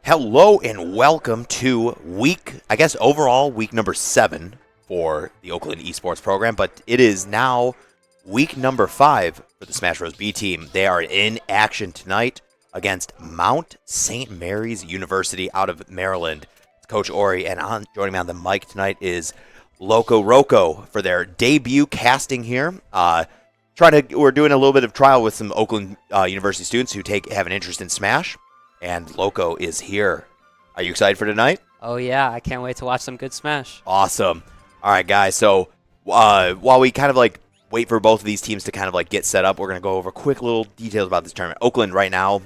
Hello and welcome to overall week number 7 for the Oakland esports program, but it is now week number 5 for the Smash Bros. B team. They are in action tonight against Mount St. Mary's University out of Maryland. It's Coach Ori, and joining me on the mic tonight is Loco Roco for their debut casting here. We're doing a little bit of trial with some Oakland University students who have an interest in Smash. And Loco is here. Are you excited for tonight? Oh, yeah. I can't wait to watch some good Smash. Awesome. All right, guys. So while we kind of wait for both of these teams to kind of get set up, we're going to go over quick little details about this tournament. Oakland right now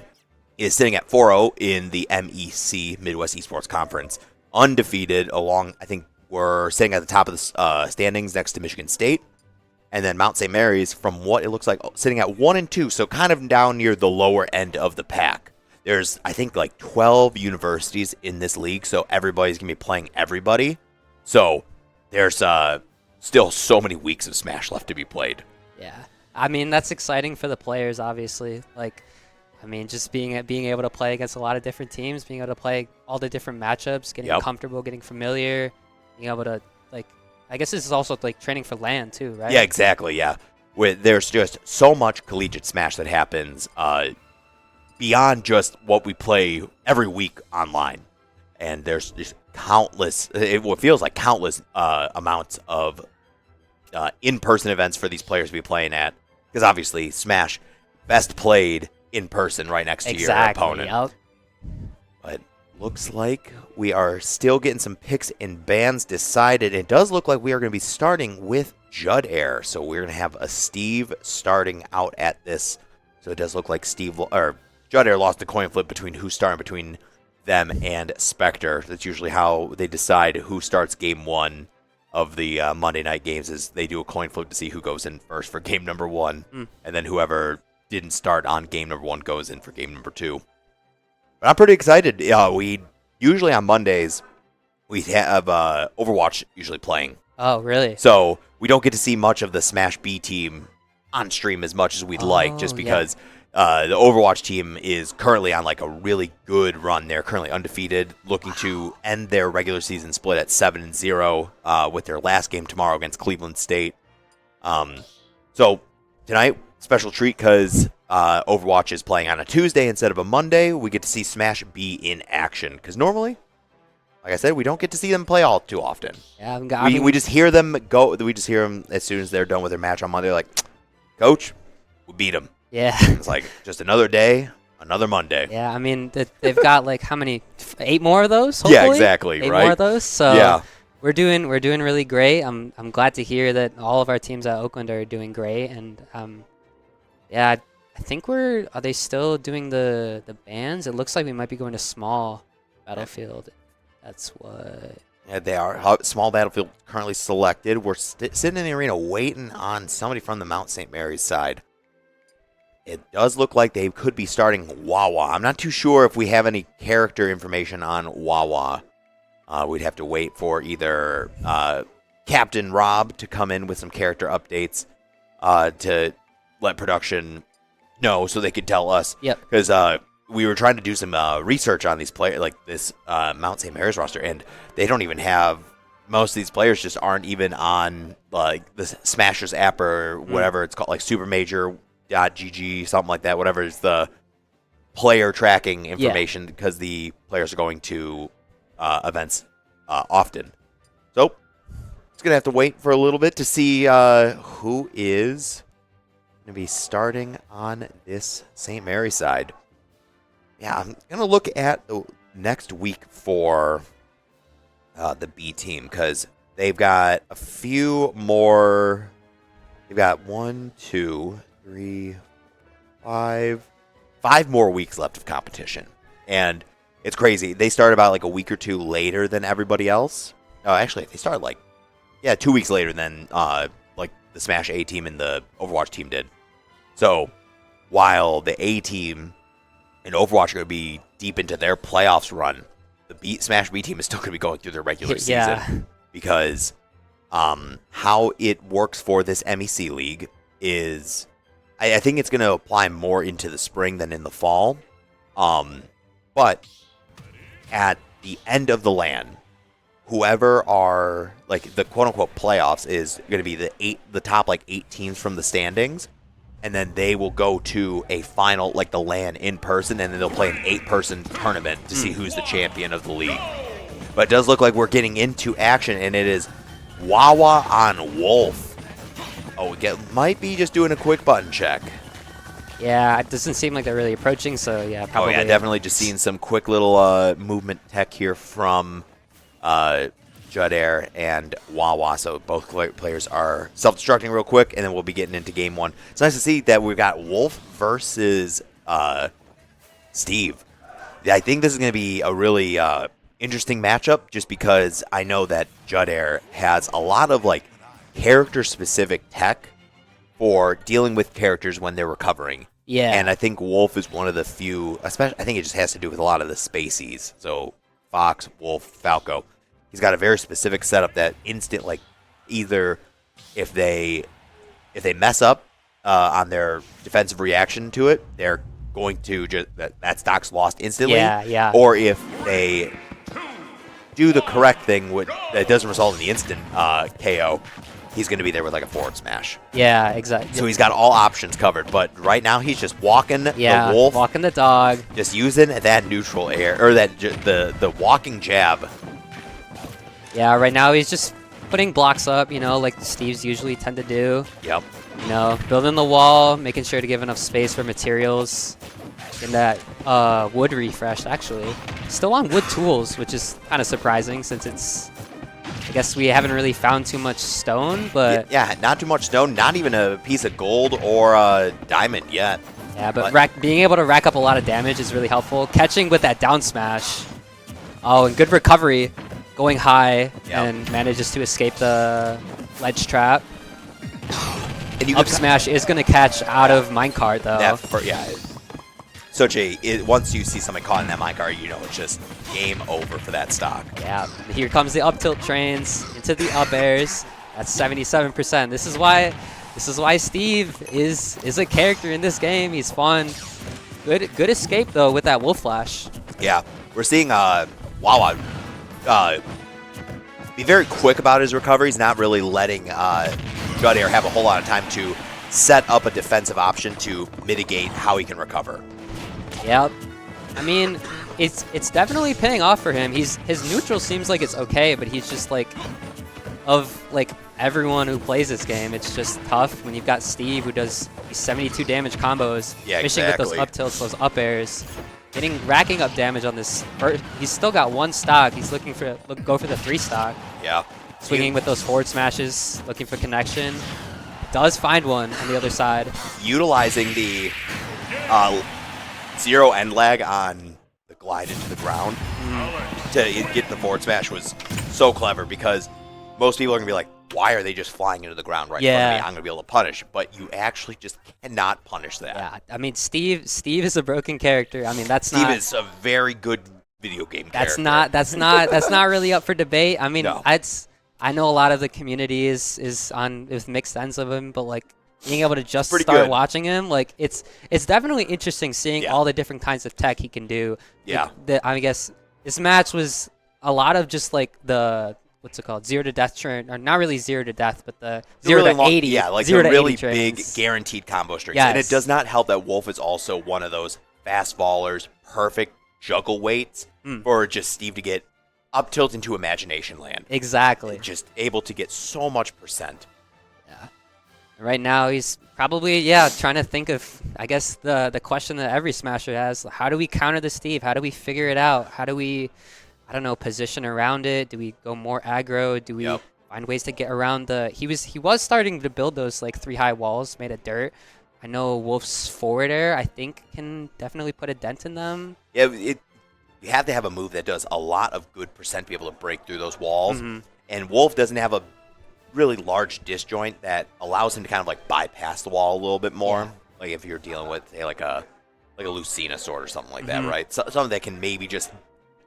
is sitting at 4-0 in the MEC, Midwest Esports Conference. Undefeated I think we're sitting at the top of the standings next to Michigan State. And then Mount St. Mary's, from what it looks like, sitting at 1-2, so kind of down near the lower end of the pack. There's, I think, 12 universities in this league, so everybody's going to be playing everybody. So there's still so many weeks of Smash left to be played. Yeah. I mean, that's exciting for the players, obviously. Just being able to play against a lot of different teams, being able to play all the different matchups, getting comfortable, getting familiar, being able to, I guess this is also, training for LAN, too, right? Yeah, exactly, yeah. There's just so much collegiate Smash that happens beyond just what we play every week online. And there's just it feels like countless amounts of in-person events for these players to be playing at. Because obviously, Smash, best played in person right next to your opponent. Yep. But looks like we are still getting some picks and bans decided. It does look like we are going to be starting with Judd Air. So we're going to have a Steve starting out at this. So it does look like Judd Air lost the coin flip between who's starting between them and Spectre. That's usually how they decide who starts game 1 of the Monday night games, is they do a coin flip to see who goes in first for game number 1, and then whoever didn't start on game number 1 goes in for game number 2. But I'm pretty excited. We usually on Mondays we have Overwatch usually playing. Oh, really? So we don't get to see much of the Smash B team on stream as much as we'd like, just because the Overwatch team is currently on a really good run. They're currently undefeated, looking to end their regular season split at 7-0 with their last game tomorrow against Cleveland State. So tonight, special treat because Overwatch is playing on a Tuesday instead of a Monday. We get to see Smash be in action because normally, like I said, we don't get to see them play all too often. Yeah, we just hear them go. We just hear them as soon as they're done with their match on Monday. They're like, Coach, we beat them. Yeah. It's just another day, another Monday. Yeah, I mean, they've got how many? 8 more of those, hopefully? Yeah, exactly, 8 right? more of those. So yeah. we're doing really great. I'm glad to hear that all of our teams at Oakland are doing great. And I think are they still doing the bans? It looks like we might be going to small battlefield. That's what. Yeah, they are. Small battlefield currently selected. We're sitting in the arena waiting on somebody from the Mount St. Mary's side. It does look like they could be starting Wawa. I'm not too sure if we have any character information on Wawa. We'd have to wait for either Captain Rob to come in with some character updates to let production know so they could tell us. Yep. Because we were trying to do some research on these players, this Mount St. Mary's roster, and they don't even have. Most of these players just aren't even on the Smashers app or whatever it's called, Super Major. .gg, something like that, whatever is the player tracking information, because the players are going to events often. So, it's going to have to wait for a little bit to see who is going to be starting on this St. Mary's side. Yeah, I'm going to look at the next week for the B team, because they've got a few more. They've got 1, 2, 3, 5 more weeks left of competition, and it's crazy. They start about a week or 2 later than everybody else. Oh, actually, they started 2 weeks later than the Smash A team and the Overwatch team did. So while the A team and Overwatch are going to be deep into their playoffs run, the Smash B team is still going to be going through their regular season, because how it works for this MEC league is, I think it's going to apply more into the spring than in the fall. But at the end of the LAN, whoever are like the quote unquote playoffs is going to be the top like 8 teams from the standings, and then they will go to a final like the LAN in person, and then they'll play an 8-person tournament to see who's the champion of the league. But it does look like we're getting into action, and it is Wawa on Wolf. Oh, might be just doing a quick button check. Yeah, it doesn't seem like they're really approaching, so yeah, probably. Oh yeah, definitely just seeing some quick little movement tech here from Judair and Wawa. So both players are self-destructing real quick, and then we'll be getting into game 1. It's nice to see that we've got Wolf versus Steve. I think this is going to be a really interesting matchup, just because I know that Judair has a lot of like character-specific tech for dealing with characters when they're recovering. Yeah. And I think Wolf is one of the few, especially I think it just has to do with a lot of the spacies. So Fox, Wolf, Falco. He's got a very specific setup that instant, like, either if they mess up on their defensive reaction to it, they're going to just that stock's lost instantly. Yeah. Or if they do the correct thing that doesn't result in the instant KO, he's going to be there with like a forward smash. Yeah, exactly. So he's got all options covered, but right now he's just walking the Wolf. Walking the dog. Just using that neutral air, or the walking jab. Yeah, right now he's just putting blocks up, like Steve's usually tend to do. Yep. Building the wall, making sure to give enough space for materials. And that wood refresh, actually. Still on wood tools, which is kind of surprising since I guess we haven't really found too much stone, but... Yeah, not too much stone, not even a piece of gold or a diamond yet. Yeah, but being able to rack up a lot of damage is really helpful. Catching with that down smash. Oh, and good recovery. Going high, and manages to escape the ledge trap. And Up smash is going to catch out of minecart, though. Once you see somebody caught in that minecart, it's just game over for that stock. Yeah, here comes the up tilt trains into the up airs. That's 77%. This is why Steve is a character in this game. He's fun. Good escape though with that wolf flash. Yeah, we're seeing Wawa be very quick about his recoveries, not really letting Judair have a whole lot of time to set up a defensive option to mitigate how he can recover. Yep. I mean, it's definitely paying off for him. His neutral seems like it's okay, but he's just of everyone who plays this game, it's just tough when you've got Steve who does these 72 damage combos, finishing with those up tilts, those up airs, racking up damage on this. He's still got 1 stock. He's looking for go for the 3 stock. Yeah. Swinging with those forward smashes, looking for connection. Does find one on the other side. Utilizing the 0 end lag on the glide into the ground to get the forward smash was so clever, because most people are going to be like, why are they just flying into the ground right in front of me? I'm going to be able to punish. But you actually just cannot punish that. Yeah, I mean, Steve is a broken character. I mean, Steve is a very good video game character. That's not really up for debate. I mean, no. I know a lot of the community is on with mixed ends of him, but being able to just start watching him, it's definitely interesting seeing all the different kinds of tech he can do. Yeah. I guess this match was a lot of just the what's it called, 0 to death turn, or not really 0 to death, but the 0 to 80. Yeah, like the really big guaranteed combo strings. Yes. And it does not help that Wolf is also one of those fast fallers, perfect juggle weights for just Steve to get up tilt into imagination land. Exactly. Just able to get so much percent. Yeah. Right now he's probably trying to think of, I guess, the question that every smasher has. How do we counter the Steve? How do we figure it out? How do we, I don't know, position around it? Do we go more aggro? Do we find ways to get around the... He was starting to build those 3 high walls made of dirt. I know Wolf's forward air, I think, can definitely put a dent in them. Yeah, you have to have a move that does a lot of good percent to be able to break through those walls. And Wolf doesn't have a really large disjoint that allows him to kind of bypass the wall a little bit more. Yeah. Like if you're dealing with, say, like a Lucina sword or something like that, right? So, something that can maybe just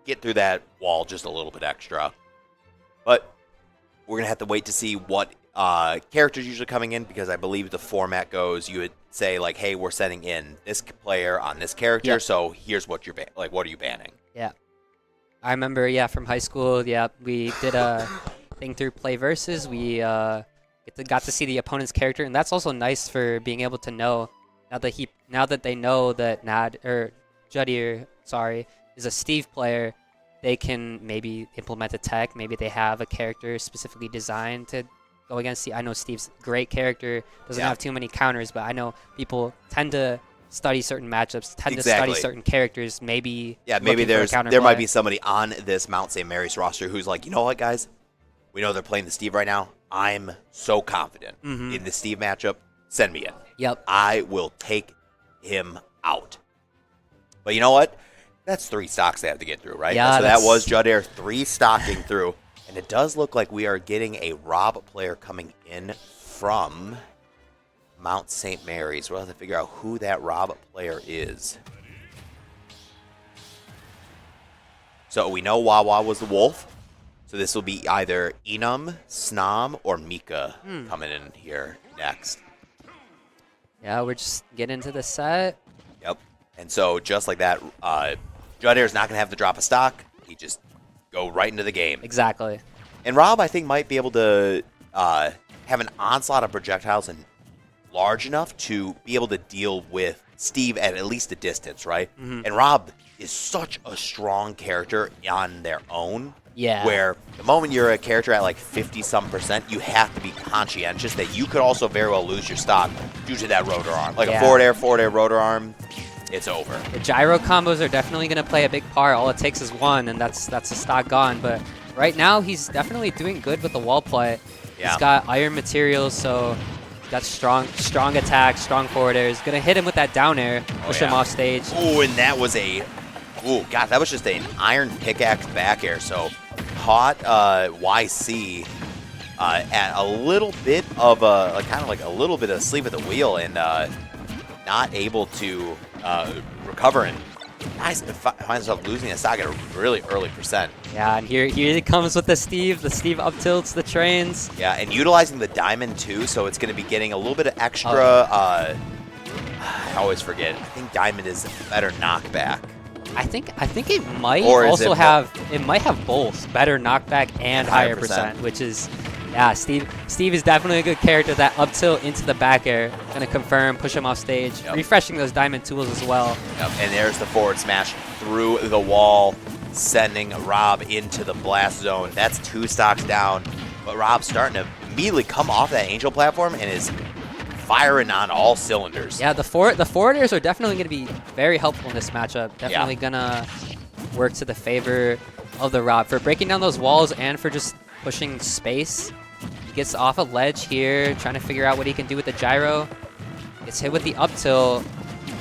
get through that wall just a little bit extra. But we're going to have to wait to see what characters usually coming in, because I believe the format goes, you would say, hey, we're setting in this player on this character, so here's what you're what are you banning? Yeah. I remember, yeah, from high school, yeah, we did a thing through Play Versus. We got to see the opponent's character, and that's also nice for being able to know now that they know that Judir, sorry, is a Steve player. They can maybe implement a tech. Maybe they have a character specifically designed to go against Steve. I know Steve's great character, doesn't have too many counters, but I know people tend to study certain matchups, tend to study certain characters. Maybe there might be somebody on this Mount St. Mary's roster who's like, you know what, guys? We know they're playing the Steve right now. I'm so confident in the Steve matchup. Send me in. Yep. I will take him out. But you know what? That's 3 stocks they have to get through, right? Yeah, so that was Judir 3 stocking through. And it does look like we are getting a Rob player coming in from Mount St. Mary's. We'll have to figure out who that Rob player is. So we know Wawa was the Wolf. So this will be either Enum, Snom, or Mika coming in here next. Yeah, we're just getting into the set. Yep. And so just like that, Judir's not going to have to drop a stock. He just go right into the game. Exactly. And Rob, I think, might be able to have an onslaught of projectiles and large enough to be able to deal with Steve at least a distance, right? And Rob is such a strong character on their own. Yeah. Where the moment you're a character at like 50-some%, you have to be conscientious that you could also very well lose your stock due to that rotor arm. Like a forward air rotor arm, it's over. The gyro combos are definitely going to play a big part. All it takes is one, and that's a stock gone. But right now, he's definitely doing good with the wall play. Yeah. He's got iron materials, so got strong attack, strong forward air. He's going to hit him with that down air, push him off stage. Oh, and that was that was just an iron pickaxe back air. So caught YC at a little bit of a little bit of sleep at the wheel and not able to recover, and finds himself losing a stock at a really early percent. Yeah, and here he comes with the Steve. The Steve up tilts the trains. Yeah, and utilizing the diamond too, so it's going to be getting a little bit of extra. I always forget. I think diamond is a better knockback. I think it might also have both better knockback and higher percent, which is Steve is definitely a good character. That up tilt into the back air, gonna confirm, push him off stage, refreshing those diamond tools as well. Yep. And there's the forward smash through the wall, sending Rob into the blast zone. That's 2 stocks down, but Rob's starting to immediately come off that angel platform and is firing on all cylinders. Yeah, the forward airs are definitely going to be very helpful in this matchup. Definitely going to work to the favor of the Rob for breaking down those walls and for just pushing space. He gets off a ledge here, trying to figure out what he can do with the gyro. Gets hit with the up tilt.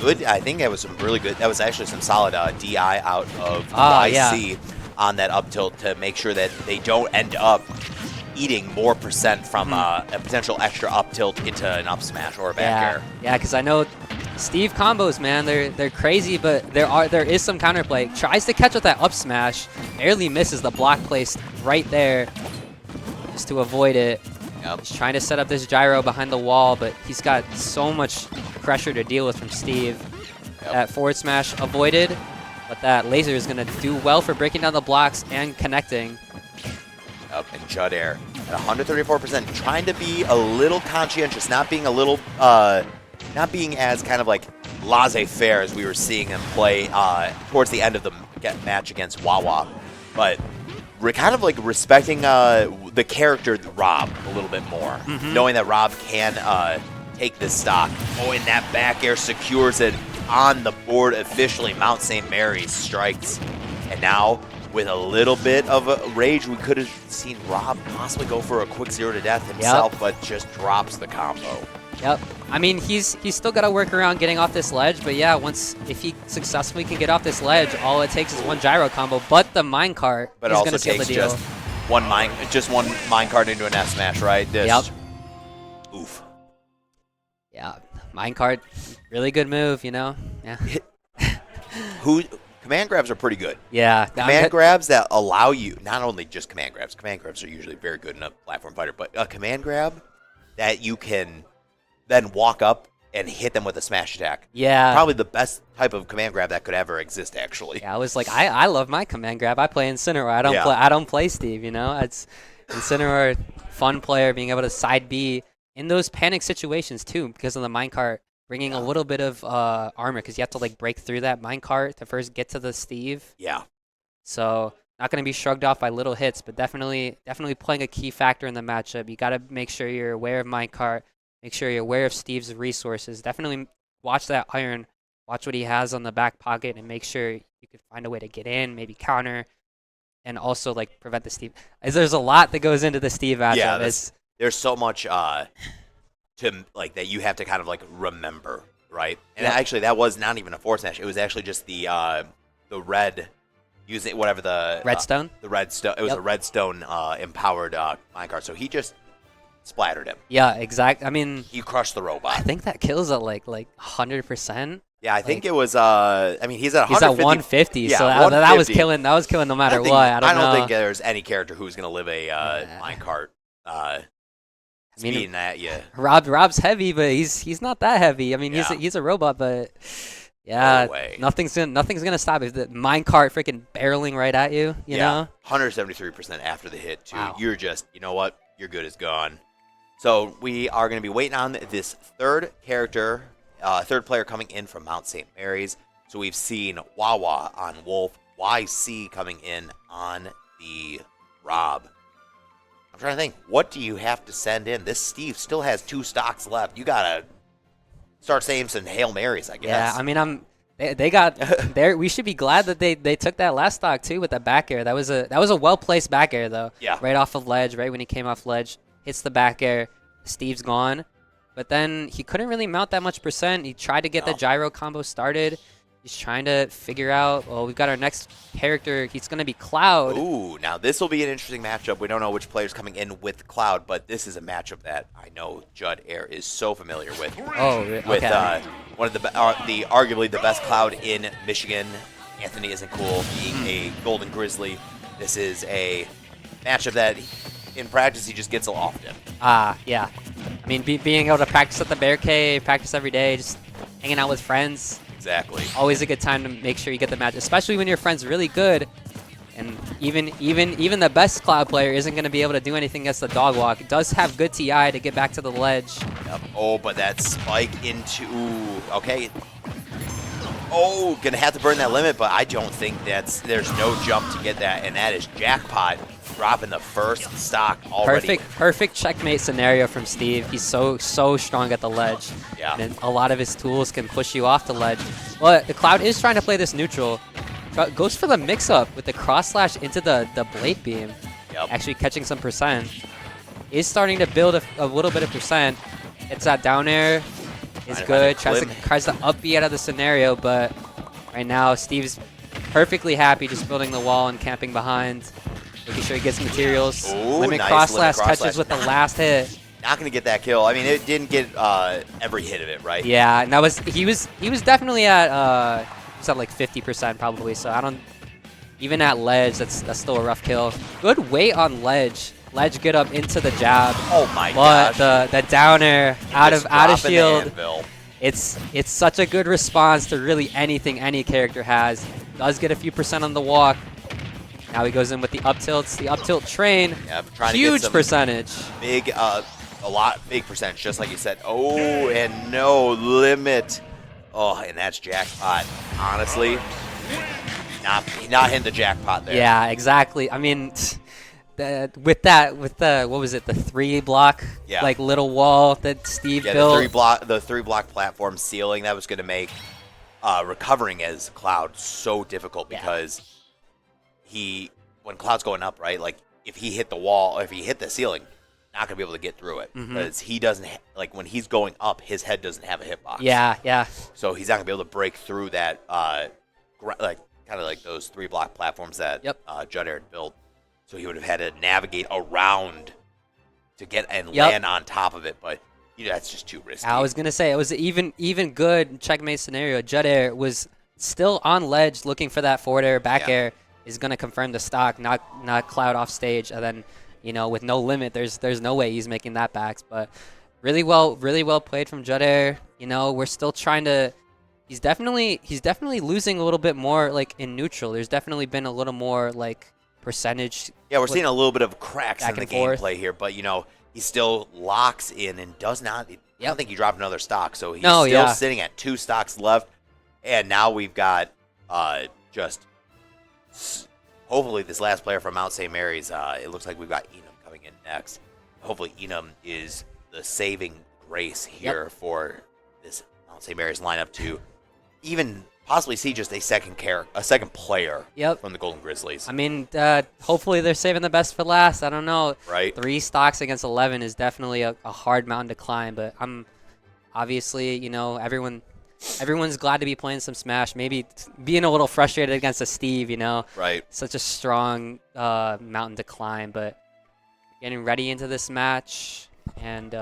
Good. I think that was some really good. That was actually some solid DI out of YC on that up tilt to make sure that they don't end up eating more percent from a potential extra up tilt into an up smash or a back air. Yeah, because I know Steve combos, man, they're crazy, but there is some counterplay. Tries to catch with that up smash, barely misses the block placed right there just to avoid it. Yep. He's trying to set up this gyro behind the wall, but he's got so much pressure to deal with from Steve. Yep. That forward smash avoided, but that laser is going to do well for breaking down the blocks and connecting. Up and Judir at 134%, trying to be a little conscientious, not being as kind of like laissez-faire as we were seeing him play towards the end of the match against Wawa, but we're kind of like respecting the character Rob a little bit more, knowing that Rob can take this stock. Oh, and that back air secures it on the board officially. Mount St. Mary's strikes, and now with a little bit of a rage, we could have seen Rob possibly go for a quick 0 to death himself, but just drops the combo. Yep. I mean, he's still got to work around getting off this ledge, but yeah, if he successfully can get off this ledge, all it takes is one gyro combo. But the minecart is going to seal the deal. Just one minecart into an S smash, right? Oof. Yeah, minecart, really good move, you know. Yeah. Command grabs are pretty good. Yeah. Command grabs that allow you, not only just command grabs. Command grabs are usually very good in a platform fighter, but a command grab that you can then walk up and hit them with a smash attack. Yeah. Probably the best type of command grab that could ever exist, actually. Yeah, I was like, I love my command grab. I play Incineroar. Yeah. I don't play Steve. It's Incineroar, fun player, being able to side B in those panic situations too, because of the minecart bringing a little bit of armor, because you have to like break through that minecart to first get to the Steve. Yeah. So not going to be shrugged off by little hits, but definitely playing a key factor in the matchup. You got to make sure you're aware of minecart, make sure you're aware of Steve's resources. Definitely watch that iron, watch what he has on the back pocket, and make sure you could find a way to get in, maybe counter, and also like prevent the Steve. As there's a lot that goes into the Steve matchup. Yeah, there's so much to like that you have to kind of like remember, right? And actually, that was not even a forward smash. It was actually just the red. Using whatever the redstone. The redstone. It was a redstone empowered minecart. So he just splattered him. Yeah, exactly. I mean, he crushed the robot. I think that kills at like 100%. Yeah, I think it was. I mean, he's at 150. He's at 150. Yeah, so that was killing. That was killing no matter what. I don't know. I don't think there's any character who's gonna live a minecart speeding at you. Rob's heavy, but he's not that heavy. I mean, he's a robot, but. Yeah, nothing's gonna stop it. The minecart freaking barreling right at you. You know, 173% after the hit too. Wow. You're just, you know what? Your good is gone. So we are gonna be waiting on this third player coming in from Mount St. Mary's. So we've seen Wawa on Wolf, YC coming in on the Rob. I'm trying to think, what do you have to send in? This Steve still has 2 stocks left. You gotta start saying some Hail Marys, I guess. Yeah, I mean, they got there. We should be glad that they took that last stock too with that back air. That was a well placed back air though. Yeah. Right off of ledge, right when he came off ledge, hits the back air. Steve's gone, but then he couldn't really mount that much percent. He tried to get the gyro combo started. He's trying to figure out, well, we've got our next character. He's going to be Cloud. Ooh, now this will be an interesting matchup. We don't know which player's coming in with Cloud, but this is a matchup that I know Judd Air is so familiar with. Oh, okay. With one of the arguably the best Cloud in Michigan. Anthony Isn't Cool being a Golden Grizzly. This is a matchup that in practice he just gets often. Yeah. I mean, being able to practice at the Bear Cave, practice every day, just hanging out with friends. Exactly. Always a good time to make sure you get the match, especially when your friend's really good. And even the best Cloud player isn't going to be able to do anything against the dog walk. It does have good TI to get back to the ledge. Yep. Oh, but that spike into... okay. Oh, going to have to burn that limit, but I don't think there's no jump to get that. And that is Jackpot dropping the first stock already. Perfect checkmate scenario from Steve. He's so strong at the ledge. Yeah. And a lot of his tools can push you off the ledge. But the Cloud is trying to play this neutral. Goes for the mix-up with the cross-slash into the Blade Beam. Yep. Actually catching some percent. Is starting to build a little bit of percent. It's that down air. Is good. Tries to up B out of the scenario, but right now Steve's perfectly happy just building the wall and camping behind. Making sure he gets materials. Ooh, limit nice cross-slash limit touches with the last hit. Not going to get that kill. I mean, it didn't get every hit of it, right? Yeah, and he was definitely at like 50% probably. So I don't even at ledge. That's still a rough kill. Good weight on ledge. Ledge get up into the jab. Oh my gosh! But the down air out of shield. It's such a good response to really anything any character has. Does get a few percent on the walk. Now he goes in with the up tilts, the up tilt train. Yep, trying huge to get percentage. Big, big percentage, just like you said. Oh, and no limit. Oh, and that's Jackpot. Honestly, not hitting the jackpot there. Yeah, exactly. I mean, with the what was it? The 3-block, like little wall that Steve built. The 3-block platform ceiling that was going to make recovering as Cloud so difficult because when Cloud's going up, right? Like if he hit the wall, if he hit the ceiling, not gonna be able to get through it because he doesn't like when he's going up, his head doesn't have a hitbox. Yeah. So he's not gonna be able to break through that, like kind of like those 3-block platforms that Judd Air built. So he would have had to navigate around to get and land on top of it, but that's just too risky. I was gonna say it was an even good checkmate scenario. Judd Air was still on ledge looking for that forward air, back air. Is going to confirm the stock, not Cloud off stage, and then with no limit, there's no way he's making that back. But really well played from Judd Air. You know, we're still trying to. He's definitely losing a little bit more like in neutral. There's definitely been a little more like percentage. Yeah, we're seeing a little bit of cracks in the forth. gameplay here, but you know, he still locks in and does not. I don't think he dropped another stock, so he's still sitting at 2 stocks left. And now we've got just hopefully this last player from Mount St. Mary's. It looks like we've got Enum coming in next. Hopefully Enum is the saving grace here for this Mount St. Mary's lineup to even possibly see just a second player from the Golden Grizzlies. I mean, hopefully they're saving the best for last. I don't know. Right. 3 stocks against 11 is definitely a hard mountain to climb, but I'm obviously, you know, everyone's glad to be playing some Smash. Maybe being a little frustrated against a Steve, you know. Right. Such a strong mountain to climb, but getting ready into this match and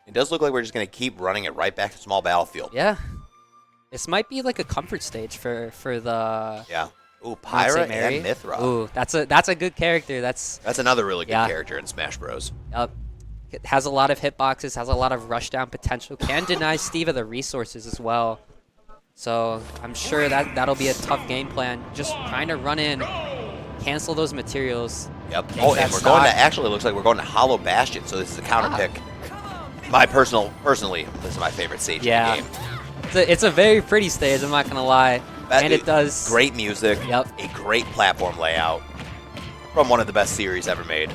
it does look like we're just going to keep running it right back to small battlefield. Yeah. This might be like a comfort stage for the Ooh, Pyra and Mithra. Ooh, that's a good character. That's another really good character in Smash Bros. Yep. It has a lot of hitboxes, has a lot of rushdown potential, can deny Steve of the resources as well. So I'm sure that'll be a tough game plan. Just trying to run in, cancel those materials. Yep. Oh, and we're going to, actually, it looks like we're going to Hollow Bastion, so this is a counter pick. Personally, this is my favorite stage in the game. It's a very pretty stage, I'm not going to lie. And it does great music, a great platform layout from one of the best series ever made.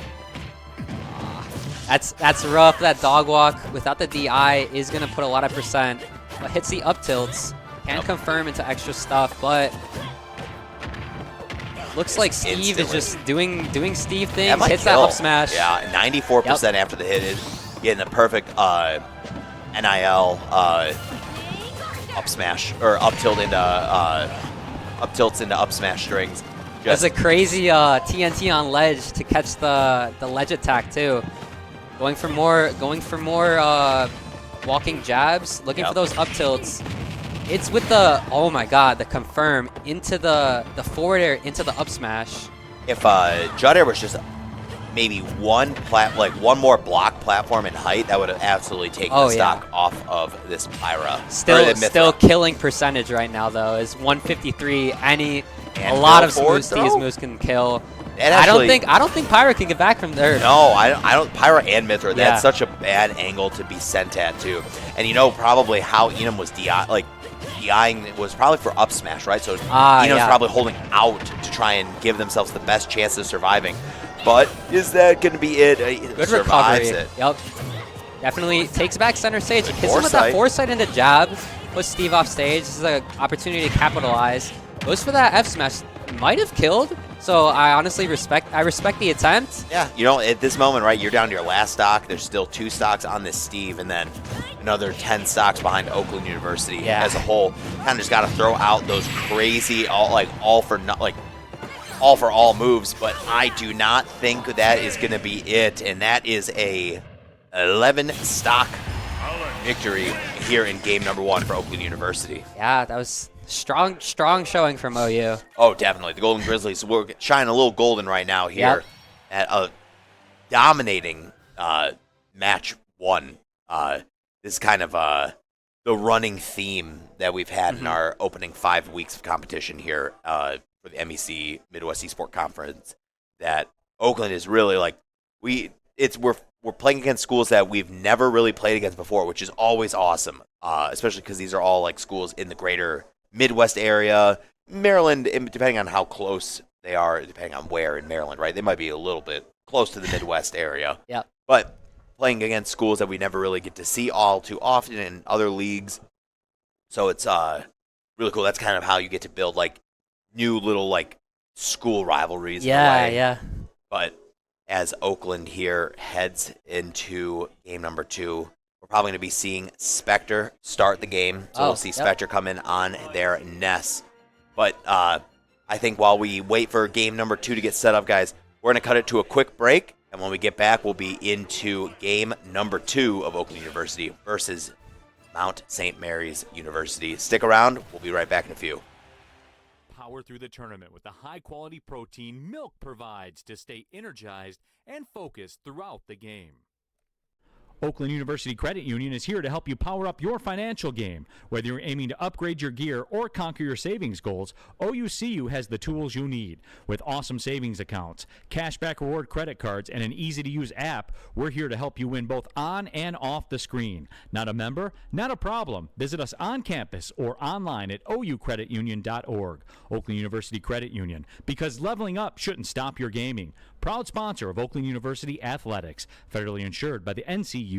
That's rough. That dog walk without the DI is going to put a lot of percent. But hits the up tilts, can confirm into extra stuff, but looks like Steve is just doing Steve things. Hits that up smash. Yeah, 94% after the hit. Getting a perfect NIL up smash or up tilts into up smash strings. That's a crazy TNT on ledge to catch the ledge attack too. Going for more walking jabs, looking for those up tilts. It's with the my god, the confirm into the forward air into the up smash. If Judd Air was just maybe one more block platform in height, that would have absolutely taken the stock off of this Pyra. Still killing percentage right now though is 153. A lot of smooth Steve's moves can kill. And actually, I don't think Pyra can get back from there. No, I don't. Pyra and Mithra, that's such a bad angle to be sent at too. And you know probably how Enum was DIing was probably for up smash, right? So Enum's probably holding out to try and give themselves the best chance of surviving. But is that going to be it? Good recovery. Yep. Definitely takes back center stage. Hits him with that foresight into jab. Puts Steve off stage. This is an opportunity to capitalize. Goes for that F smash. Might have killed. So I honestly respect the attempt. Yeah, you know, at this moment, right, you're down to your last stock. There's still 2 stocks on this Steve, and then another 10 stocks behind Oakland University as a whole. Kind of just got to throw out those crazy all for all moves, but I do not think that is going to be it, and that is a 11 stock victory here in game number 1 for Oakland University. Yeah, that was strong showing from OU. Oh, definitely. The Golden Grizzlies, we're shining a little golden right now here at a dominating match 1. This is kind of the running theme that we've had in our opening 5 weeks of competition here for the MEC Midwest Esport Conference, that Oakland is really we're playing against schools that we've never really played against before, which is always awesome, especially because these are all schools in the greater Midwest area. Maryland, depending on how close they are, depending on where in Maryland, right? They might be a little bit close to the Midwest area. Yeah. But playing against schools that we never really get to see all too often in other leagues. So it's really cool. That's kind of how you get to build new little school rivalries. Yeah. But as Oakland here heads into game number 2, we're probably going to be seeing Spectre start the game. So we'll see Spectre come in on their Ness. But I think while we wait for game number 2 to get set up, guys, we're going to cut it to a quick break. And when we get back, we'll be into game number 2 of Oakland University versus Mount St. Mary's University. Stick around. We'll be right back in a few. Power through the tournament with the high-quality protein milk provides to stay energized and focused throughout the game. Oakland University Credit Union is here to help you power up your financial game. Whether you're aiming to upgrade your gear or conquer your savings goals, OUCU has the tools you need. With awesome savings accounts, cashback reward credit cards, and an easy-to-use app, we're here to help you win both on and off the screen. Not a member? Not a problem. Visit us on campus or online at oucreditunion.org. Oakland University Credit Union, because leveling up shouldn't stop your gaming. Proud sponsor of Oakland University Athletics, federally insured by the NCUA.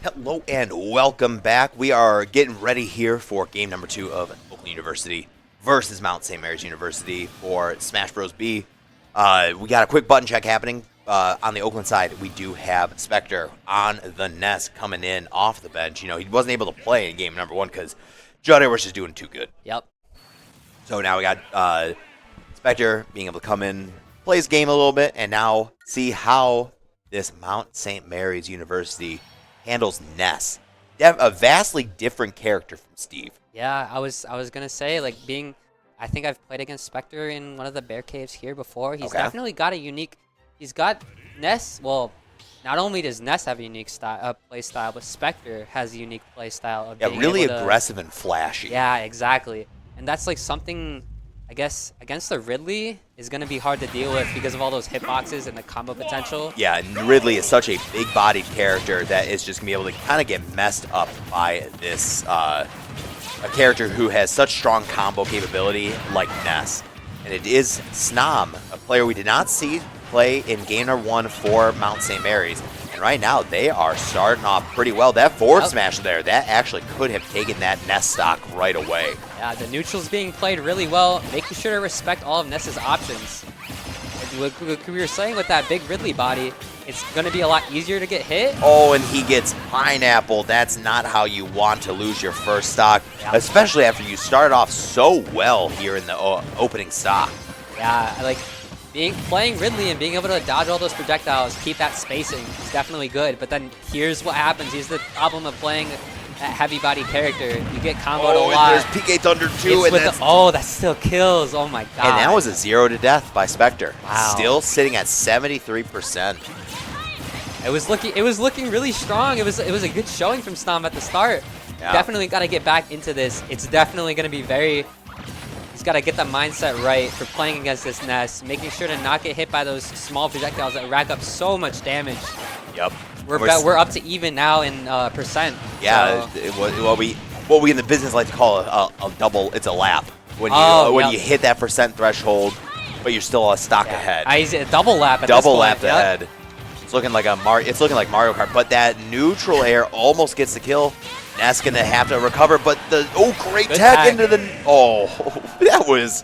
Hello and welcome back. We are getting ready here for game number 2 of Oakland University versus Mount St. Mary's University for Smash Bros. B. We got a quick button check happening. On the Oakland side, we do have Spectre on the nest coming in off the bench. You know, he wasn't able to play in game number 1 because Judd Edwards is doing too good. Yep. So now we got Spectre being able to come in, play his game a little bit, and now see how this Mount St. Mary's University handles Ness. A vastly different character from Steve. Yeah, I was gonna say, like, I think I've played against Spectre in one of the bear caves here before. He's definitely got a unique. He's got Ness. Well, not only does Ness have a unique play style, but Spectre has a unique play style of being really able to, aggressive and flashy. Yeah, exactly. And that's like something, I guess, against the Ridley is going to be hard to deal with because of all those hitboxes and the combo potential. Yeah, and Ridley is such a big-bodied character that is just going to be able to kind of get messed up by this, a character who has such strong combo capability like Ness. And it is Snom, a player we did not see play in game number 1 for Mount St. Mary's. And right now, they are starting off pretty well. That forward smash there, that actually could have taken that Ness stock right away. Yeah, the neutral's being played really well, making sure to respect all of Ness's options. we were saying with that big Ridley body, it's going to be a lot easier to get hit. Oh, and he gets pineapple. That's not how you want to lose your first stock, especially after you started off so well here in the opening stock. Yeah, like playing Ridley and being able to dodge all those projectiles, keep that spacing is definitely good. But then here's what happens. Here's the problem of playing that heavy body character. You get comboed a lot. And there's PK Thunder too. And that still kills. Oh my god. And that was a 0 to death by Spectre. Wow. Still sitting at 73%. It was looking really strong. It was a good showing from Snom at the start. Yeah. Definitely got to get back into this. It's definitely going to be he's got to get the mindset right for playing against this Ness, making sure to not get hit by those small projectiles that rack up so much damage. Yep. We're up to even now in percent. Yeah, so. what we in the business like to call a double. It's a lap when you hit that percent threshold, but you're still a stock ahead. A double lap. Ahead. It's looking like Mario Kart, but that neutral air almost gets the kill. Ness gonna have to recover, but great tech into the that was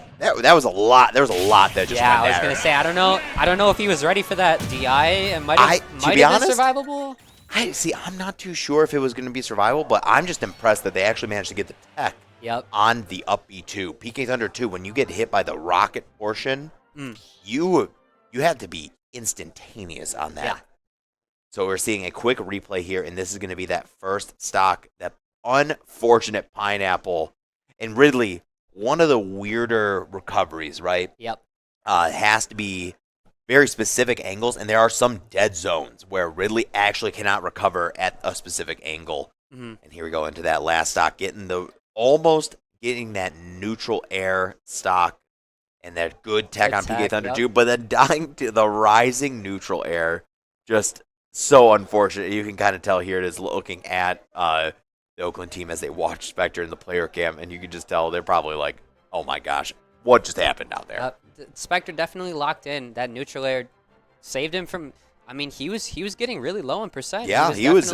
a lot. There was a lot that just went I was gonna say I don't know if he was ready for that DI. It might have been survivable. I'm not too sure if it was gonna be survivable, but I'm just impressed that they actually managed to get the tech on the up B2. PK Thunder 2, when you get hit by the rocket portion, you have to be instantaneous on that. Yeah. So we're seeing a quick replay here, and this is going to be that first stock, that unfortunate pineapple. And Ridley, one of the weirder recoveries, right? Yep. It has to be very specific angles, and there are some dead zones where Ridley actually cannot recover at a specific angle. And here we go into that last stock, almost getting that neutral air stock and that good tech on PK Thunder 2, but then dying to the rising neutral air. Just so unfortunate. You can kind of tell here it is looking at the Oakland team as they watch Spectre in the player cam, and you can just tell they're probably like, oh my gosh, what just happened out there? Spectre definitely locked in. That neutral air saved him from... I mean, he was getting really low in percent. Yeah, he was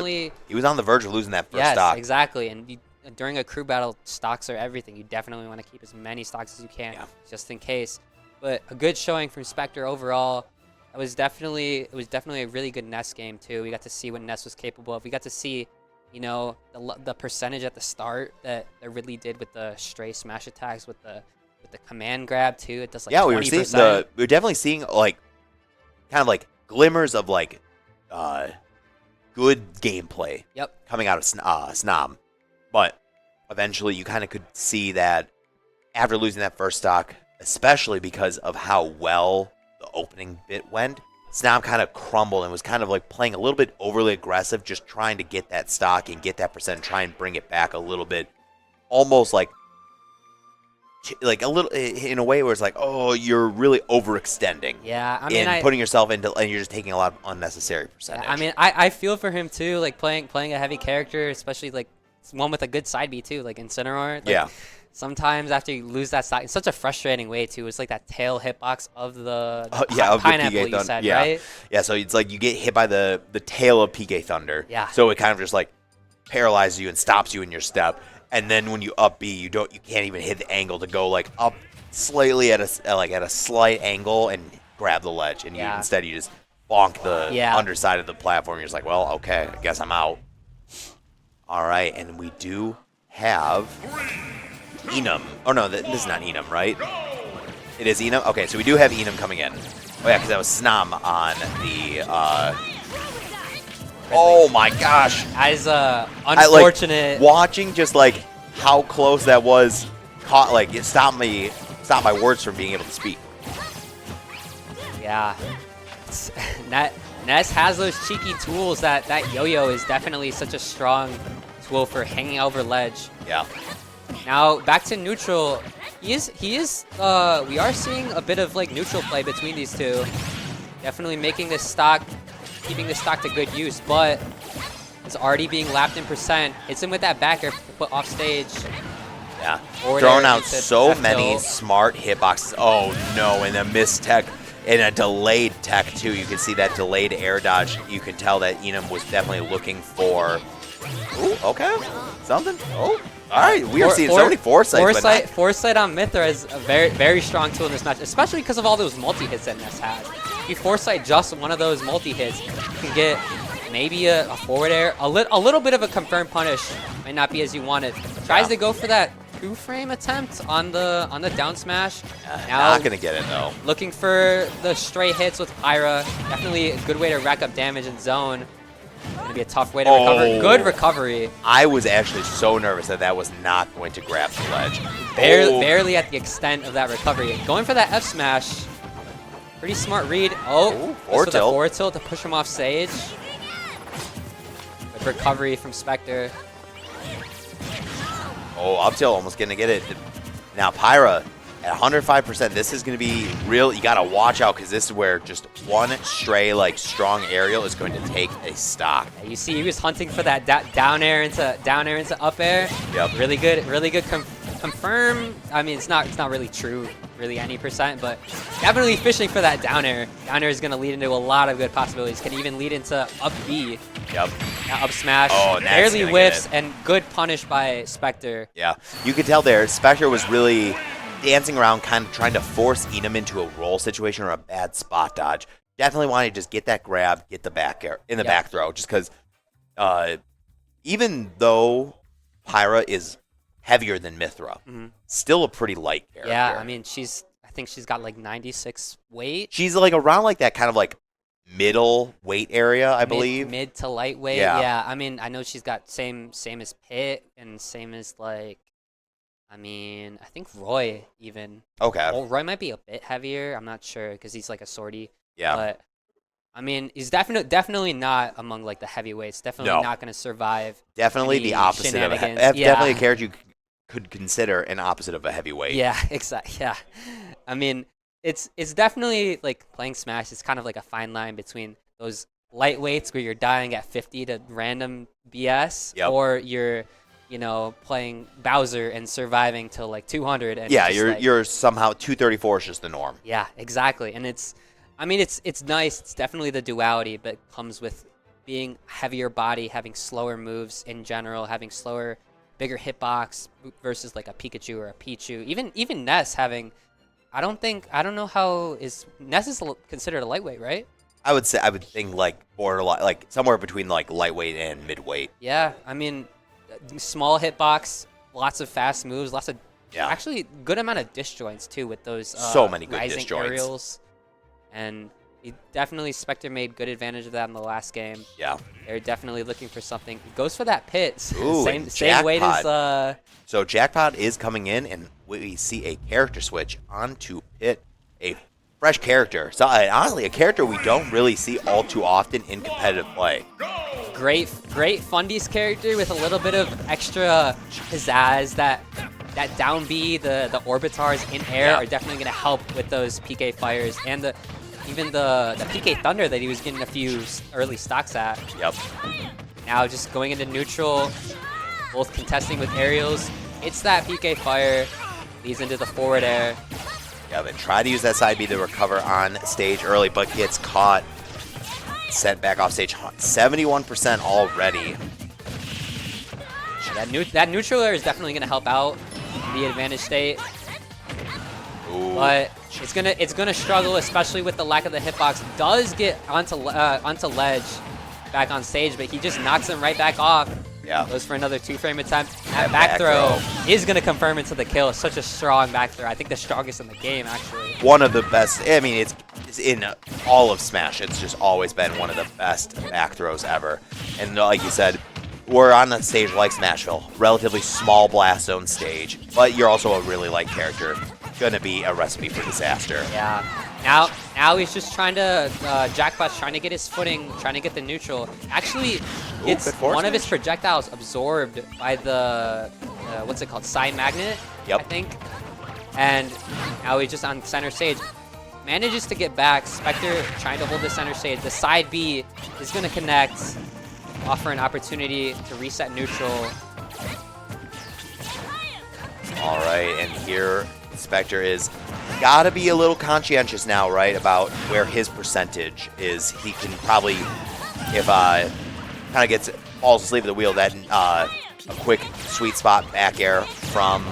on the verge of losing that first stock. Yes, exactly. And during a crew battle, stocks are everything. You definitely want to keep as many stocks as you can, just in case. But a good showing from Spectre overall. It was definitely a really good Ness game too. We got to see what Ness was capable of. We got to see, the percentage at the start that Ridley did with the stray smash attacks with the command grab too. It does like 20%. We were definitely seeing like kind of like glimmers of like good gameplay. Coming out of Snom, but eventually you kind of could see that after losing that first stock, especially because of how well the opening bit went, Snom kind of crumbled and was kind of like playing a little bit overly aggressive, just trying to get that stock and get that percent, try and bring it back a little bit, almost like a little in a way where it's like, oh, you're really overextending. Yeah, I mean, putting yourself into, and you're just taking a lot of unnecessary percentage. I mean, I feel for him too, like playing a heavy character, especially like one with a good side B too, like Incineroar. Like, sometimes after you lose that stock, it's such a frustrating way too. It's like that tail hitbox of the pineapple you said, right? Yeah, so it's like you get hit by the tail of PK Thunder. Yeah. So it kind of just like paralyzes you and stops you in your step. And then when you up B, you can't even hit the angle to go like up slightly at a slight angle and grab the ledge. And instead you just bonk the underside of the platform. You're just like, well, okay, I guess I'm out. All right, and we do have Enum. Oh, no, this is not Enum, right? It is Enum? Okay, so we do have Enum coming in. Oh, yeah, because that was Snom on the... oh, my gosh. As unfortunate... watching just, like, how close that was, it stopped my words from being able to speak. Yeah. Ness has those cheeky tools. That yo-yo is definitely such a strong tool for hanging over ledge. Yeah. Now back to neutral. We are seeing a bit of like neutral play between these two. Definitely making this stock, keeping this stock to good use, but it's already being lapped in percent. Hits him with that back air put off stage. Yeah. Throwing out so many smart hitboxes. Oh no, and a missed tech. And a delayed tech, too. You can see that delayed air dodge. You can tell that Enum was definitely looking for... Ooh, okay. Something. Oh. All right, we are seeing so many foresights. Foresight on Mithra is a very, very strong tool in this match, especially because of all those multi-hits that Ness has. If you foresight just one of those multi-hits, you can get maybe a forward air, a little bit of a confirmed punish. Might not be as you wanted. Tries to go for that 2-frame attempt on the down smash. Now, not going to get it, though. Looking for the stray hits with Pyra. Definitely a good way to rack up damage in zone. Gonna be a tough way to recover. Good recovery. I was actually so nervous that was not going to grab the ledge. Barely at the extent of that recovery. Going for that F smash. Pretty smart read. Forward tilt to push him off stage. Good recovery from Spectre. Up tilt, almost going to get it. Now Pyra at 105%. This is going to be real. You got to watch out because this is where just one stray, strong aerial is going to take a stock. Yeah, you see, he was hunting for that down air into up air. Yep. Really good. Confirm. I mean, it's not really true, really any percent, but definitely fishing for that down air. Down air is going to lead into a lot of good possibilities. Can even lead into up B. Yep. Now up smash. Barely whiffs and good punish by Spectre. Yeah, you could tell there. Spectre was really dancing around, kind of trying to force Enum into a roll situation or a bad spot dodge. Definitely wanted to just get that grab, get the back air in the back throw, just because even though Pyra is heavier than Mithra, still a pretty light character. Yeah, I mean, I think she's got 96 weight. She's around that kind of middle weight area, I believe. Mid to lightweight. Yeah. I mean, I know she's got same as Pit and same as I think Roy even. Okay. Well, Roy might be a bit heavier. I'm not sure because he's a sortie. Yeah. But I mean, he's definitely not among the heavyweights. Definitely not going to survive. Definitely the opposite of definitely a character you could consider an opposite of a heavyweight. Yeah, exactly. Yeah. I mean, it's definitely playing Smash. It's kind of a fine line between those lightweights where you're dying at 50 to random BS, or you're playing Bowser and surviving till 200. And you're somehow 234 is just the norm. Yeah, exactly. And it's nice. It's definitely the duality, but it comes with being heavier body, having slower moves in general, having slower, bigger hitbox versus a Pikachu or a Pichu. Even Ness having, I don't know how Ness is considered a lightweight, right? I would think borderline, somewhere between lightweight and midweight. Yeah, I mean, small hitbox, lots of fast moves, lots of actually good amount of disjoints too with those so many good rising disjoints. Aerials. And Spectre made good advantage of that in the last game. Yeah. They're definitely looking for something. He goes for that pit. Ooh, same weight as So Jackpot is coming in and we see a character switch onto Pit, a fresh character. So honestly, a character we don't really see all too often in competitive play. Great Fundies character with a little bit of extra pizzazz. That down B, the orbitars in air are definitely going to help with those PK fires and even the PK Thunder that he was getting a few early stocks at. Yep. Now just going into neutral, both contesting with aerials. It's that PK fire, leads into the forward air. Yeah, they try to use that side B to recover on stage early, but gets caught. Sent back off stage. 71% already. That neutral air is definitely going to help out the advantage state. Ooh. But it's gonna struggle, especially with the lack of the hitbox. Does get onto ledge back on stage, but he just knocks him right back off. Yeah. Goes for another 2-frame attempt. That back throw is gonna confirm into the kill. Such a strong back throw. I think the strongest in the game, actually. One of the best. I mean, it's in all of Smash. It's just always been one of the best back throws ever. And like you said, we're on a stage like Smashville, relatively small blast zone stage, but you're also a really light character. Gonna be a recipe for disaster. Yeah. Now he's just trying to Jackpot's trying to get his footing, trying to get the neutral. Actually, it's one of his projectiles absorbed by the what's it called, side magnet. Yep. I think. And now he's just on center stage. Manages to get back. Spectre trying to hold the center stage. The side B is gonna connect, offer an opportunity to reset neutral. All right, and here Spectre is gotta be a little conscientious now, right, about where his percentage is. He can probably, if kind of gets falls asleep at the wheel, that a quick sweet spot back air from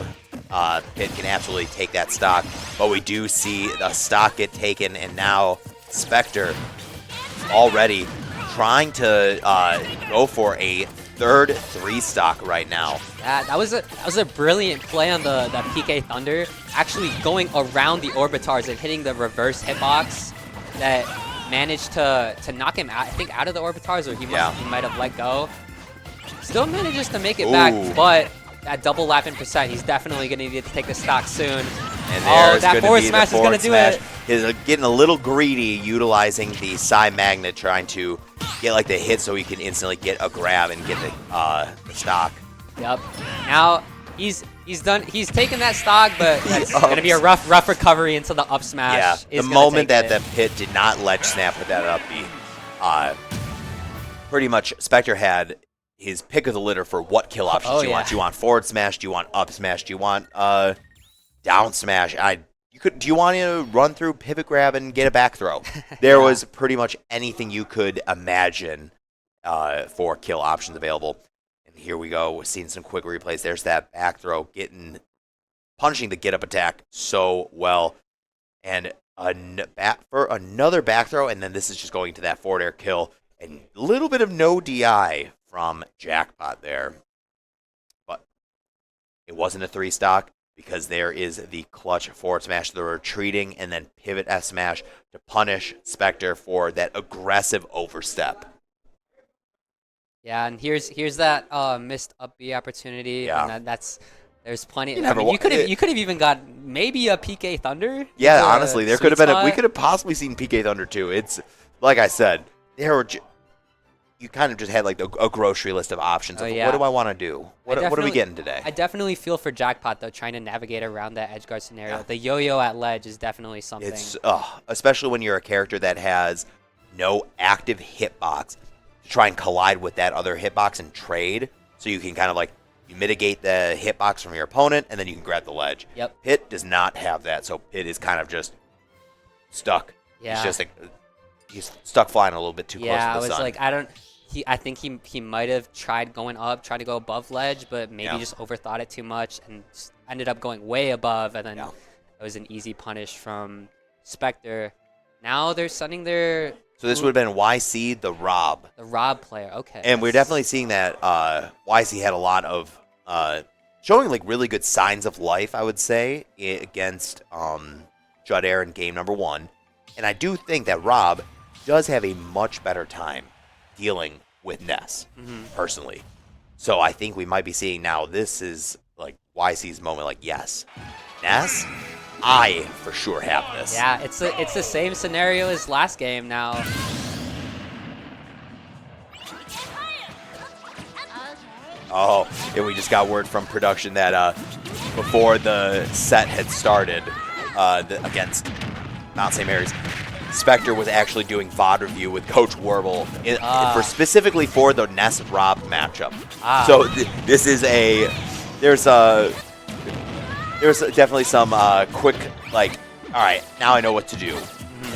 Pitt can absolutely take that stock. But we do see the stock get taken, and now Spectre already trying to go for a third 3-stock right now. Yeah, that was a brilliant play on the PK Thunder, actually going around the Orbitars and hitting the reverse hitbox that managed to knock him out, I think, out of the Orbitars, or he might have let go. Still manages to make it back, but that double lap in percent, he's definitely going to need to take the stock soon. And there's that forward smash is going to do it. He's getting a little greedy, utilizing the Psy Magnet, trying to get like the hit so he can instantly get a grab and get the stock. Yep. Now he's done. He's taken that stock, but that's going to be a rough recovery into the up smash. Yeah. The moment that the Pit did not ledge snap with that up B, pretty much Spectre had his pick of the litter for what kill options you want. Do you want forward smash? Do you want up smash? Do you want down smash? Do you want to run through pivot grab and get a back throw? There was pretty much anything you could imagine for kill options available. And here we go. We're seeing some quick replays. There's that back throw, punching the get up attack so well. And for another back throw, and then this is just going to that forward air kill. And a little bit of no DI from Jackpot there. But it wasn't a 3-stock, because there is the clutch forward smash, the retreating, and then pivot F smash to punish Spectre for that aggressive overstep. Yeah, and here's that missed up B opportunity. Yeah. And there's plenty. You could have even got maybe a PK Thunder. Yeah, honestly, there could have been we could have possibly seen PK Thunder too. It's like I said, you kind of just had like a grocery list of options. What do I want to do? What are we getting today? I definitely feel for Jackpot, though, trying to navigate around that edgeguard scenario. Yeah. The yo-yo at ledge is definitely something. It's especially when you're a character that has no active hitbox to try and collide with that other hitbox and trade, so you can kind of like you mitigate the hitbox from your opponent, and then you can grab the ledge. Yep. Pit does not have that, so Pit is kind of just stuck. Yeah. He's just he's stuck flying a little bit too close to the sun. Yeah, I was like, I think he might have tried to go above ledge, but maybe just overthought it too much and ended up going way above, and then it was an easy punish from Spectre. Now they're sending their... So this would have been YC, the Rob. The Rob player, okay. And we're definitely seeing that YC had a lot of... showing like really good signs of life, I would say, against Judd Air in game number 1. And I do think that Rob does have a much better time dealing with Ness, personally. So I think we might be seeing now, this is like YC's moment, like, yes, Ness, I for sure have this. Yeah, it's the same scenario as last game now. Oh, and we just got word from production that before the set had started against Mount St. Mary's, Spectre was actually doing VOD review with Coach Warble specifically for the Ness Rob matchup. So this is there's definitely some quick, like, all right, now I know what to do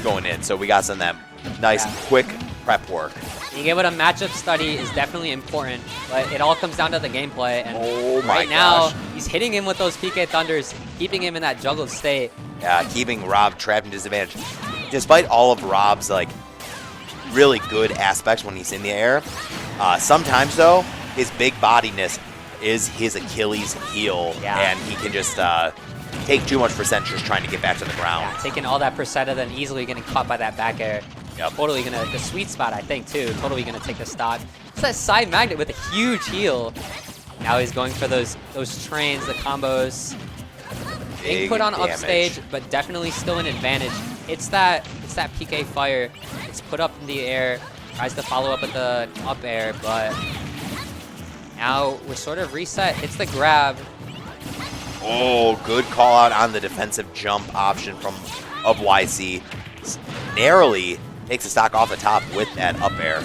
going in. So we got some of that nice quick prep work. Being able to matchup study is definitely important, but it all comes down to the gameplay. And right now, he's hitting him with those PK Thunders, keeping him in that juggled state. Yeah, keeping Rob trapped in disadvantage. Despite all of Rob's like really good aspects when he's in the air, sometimes though his big bodiness is his Achilles heel, and he can just take too much percent just trying to get back to the ground. Yeah, taking all that percent and then easily getting caught by that back air. Yep. Totally the sweet spot, I think, too. Totally gonna take the stock. It's that side magnet with a huge heal. Now he's going for those trains, the combos. Being put on upstage, but definitely still an advantage. It's that PK fire. It's put up in the air, tries to follow up with the up air, but now we're sort of reset. It's the grab. Oh, good call out on the defensive jump option of YC. Narrowly takes the stock off the top with that up air.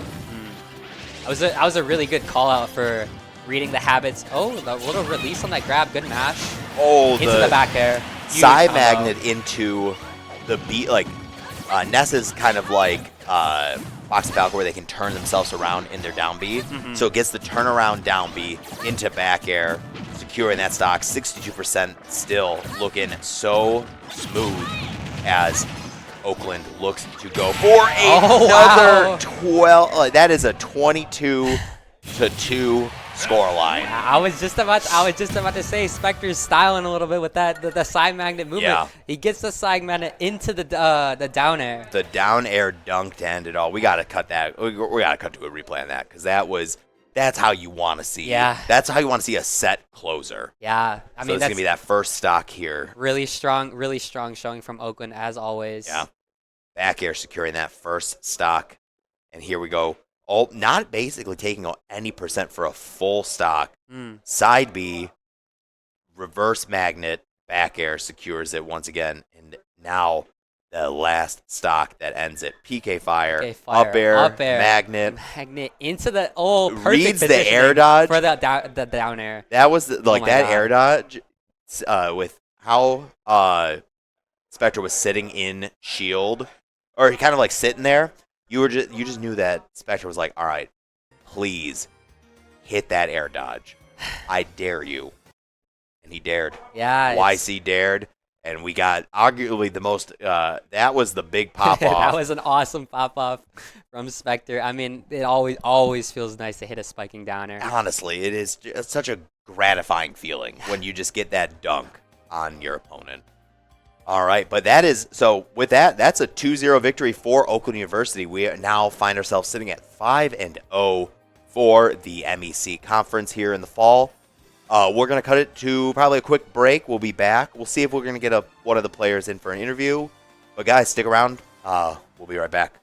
That was a really good call out for reading the habits. Oh, the little release on that grab, good mash. Oh, into the back air. Side magnet into the beat, like Ness is kind of like Fox and Falcon where they can turn themselves around in their down B. So it gets the turnaround down B into back air, securing that stock. 62% still looking so smooth as Oakland looks to go for another 12. That is a 22-2 scoreline. I was just about to say Spectre's styling a little bit with that the side magnet movement. Yeah. He gets the side magnet into the down air. The down air dunk to end it all. We got to cut that. We got to cut to a replay on that because that's how you want to see. Yeah. That's how you want to see a set closer. Yeah. I So mean, it's that's gonna be that first stock here. really strong showing from Oakland as always. Yeah. Back air securing that first stock. And here we go. Oh, not basically taking any percent for a full stock. Side B, reverse magnet, back air secures it once again. And now the last stock that ends it. PK fire, up air, magnet into the perfect reads the positioning air dodge. for the down air. That was that God. air dodge with how Spectre was sitting in shield, or kind of like sitting there. You just knew that Spectre was like, all right, please hit that air dodge. I dare you. And he dared. Yeah. YC dared. And we got arguably the most, that was the big pop-off. That was an awesome pop-off from Spectre. I mean, it always feels nice to hit a spiking down air. Honestly, it is such a gratifying feeling when you just get that dunk on your opponent. All right, but so with that's a 2-0 victory for Oakland University. We now find ourselves sitting at 5-0 for the MEC conference here in the fall. We're going to cut it to probably a quick break. We'll be back. We'll see if we're going to get one of the players in for an interview. But guys, stick around. We'll be right back.